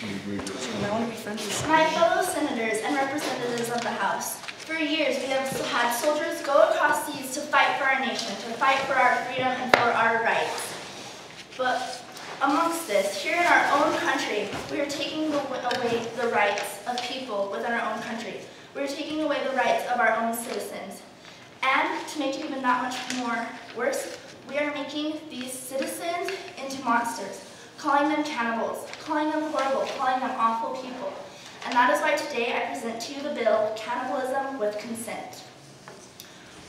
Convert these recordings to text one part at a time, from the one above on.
My fellow senators and representatives of the House, for years we have had soldiers go across seas to fight for our nation, to fight for our freedom and for our rights. But amongst this, here in our own country, we are taking away the rights of people within our own country. We are taking away the rights of our own citizens. And to make it even that much more worse, we are making these citizens into monsters, calling them cannibals, calling them horrible, calling them awful people. And that is why today I present to you the bill, Cannibalism with Consent.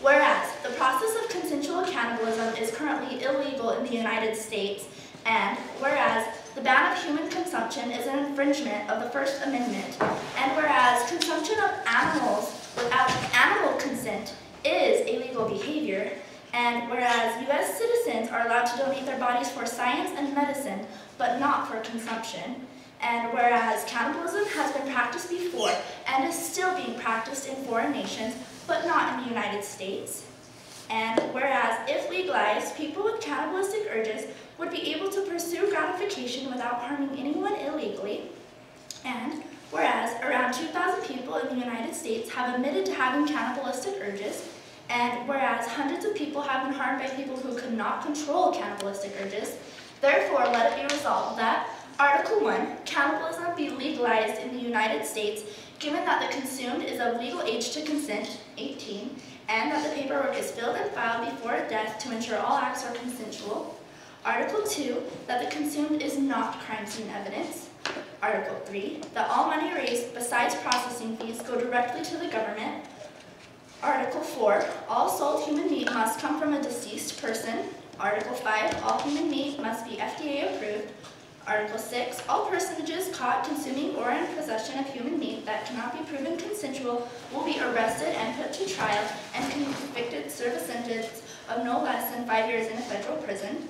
Whereas the process of consensual cannibalism is currently illegal in the United States, and whereas the ban of human consumption is an infringement of the First Amendment, and whereas consumption of animals without animal consent is illegal behavior, and whereas U.S. citizens are allowed to donate their bodies for science and medicine, but not for consumption, and whereas cannibalism has been practiced before and is still being practiced in foreign nations, but not in the United States, and whereas if legalized, people with cannibalistic urges would be able to pursue gratification without harming anyone illegally, and whereas around 2,000 people in the United States have admitted to having cannibalistic urges, and whereas hundreds of people have been harmed by people who could not control cannibalistic urges, therefore let it be resolved that Article 1, cannibalism be legalized in the United States, given that the consumed is of legal age to consent, 18, and that the paperwork is filled and filed before death to ensure all acts are consensual. Article 2, that the consumed is not crime scene evidence. Article 3, that all money raised besides processing fees go directly to the government. Article 4, all sold human meat must come from a deceased person. Article 5, all human meat must be FDA approved. Article 6, all personages caught consuming or in possession of human meat that cannot be proven consensual will be arrested and put to trial and convicted, serve a sentence of no less than 5 years in a federal prison.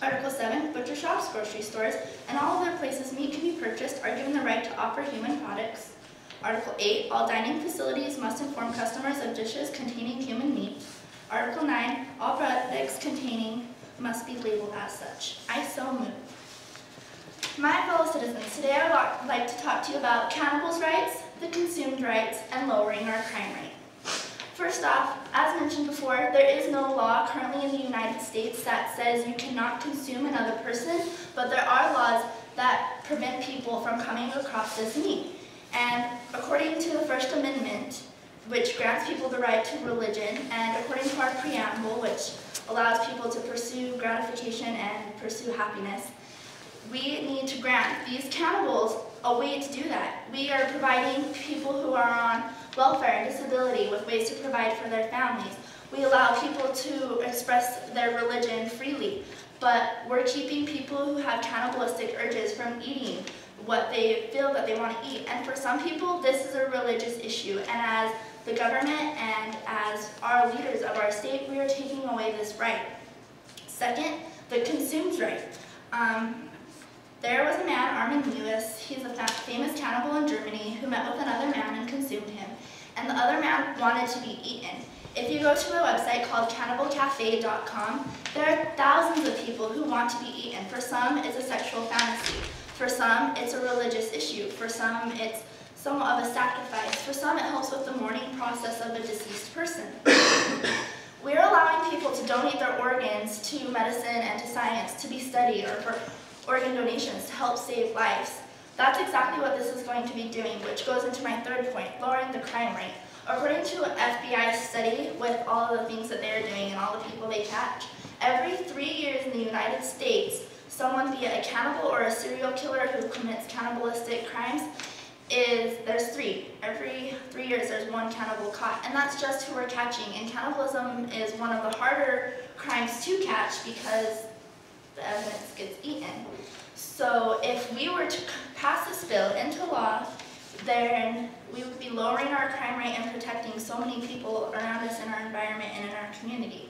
Article 7, butcher shops, grocery stores, and all other places meat can be purchased are given the right to offer human products. Article 8, all dining facilities must inform customers of dishes containing human meat. Article 9, all products containing must be labeled as such. I so move. My fellow citizens, today I would like to talk to you about cannibals' rights, the consumed rights, and lowering our crime rate. First off, as mentioned before, there is no law currently in the United States that says you cannot consume another person, but there are laws that prevent people from coming across this meat. And according to the First Amendment, which grants people the right to religion, and according to our preamble, which allows people to pursue gratification and pursue happiness, we need to grant these cannibals a way to do that. We are providing people who are on welfare and disability with ways to provide for their families. We allow people to express their religion freely, but we're keeping people who have cannibalistic urges from eating what they feel that they want to eat. And for some people, this is a religious issue. And as the government and as our leaders of our state, we are taking away this right. Second, the consumed right. There was a man, Armin Lewis, he's a famous cannibal in Germany, who met with another man and consumed him. And the other man wanted to be eaten. If you go to a website called cannibalcafe.com, there are thousands of people who want to be eaten. For some, it's a sexual fantasy. For some, it's a religious issue. For some, it's somewhat of a sacrifice. For some, it helps with the mourning process of a deceased person. We're allowing people to donate their organs to medicine and to science to be studied, or for organ donations to help save lives. That's exactly what this is going to be doing, which goes into my third point, lowering the crime rate. According to an FBI study with all of the things that they're doing and all the people they catch, every 3 years in the United States, someone, be it a cannibal or a serial killer who commits cannibalistic crimes, there's 3. Every 3 years there's one cannibal caught, and that's just who we're catching. And cannibalism is one of the harder crimes to catch because the evidence gets eaten. So if we were to pass this bill into law, then we would be lowering our crime rate and protecting so many people around us in our environment and in our community.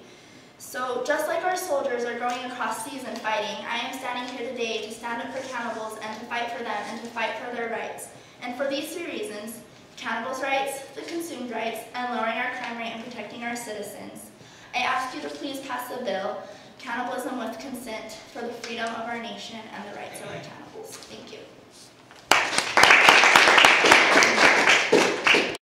So just like our soldiers are going across seas and fighting, I am standing here today to stand up for cannibals and to fight for them and to fight for their rights. And for these 3 reasons, cannibals' rights, the consumed rights, and lowering our crime rate and protecting our citizens, I ask you to please pass the bill, Cannibalism with Consent, for the freedom of our nation and the rights of our cannibals. Thank you.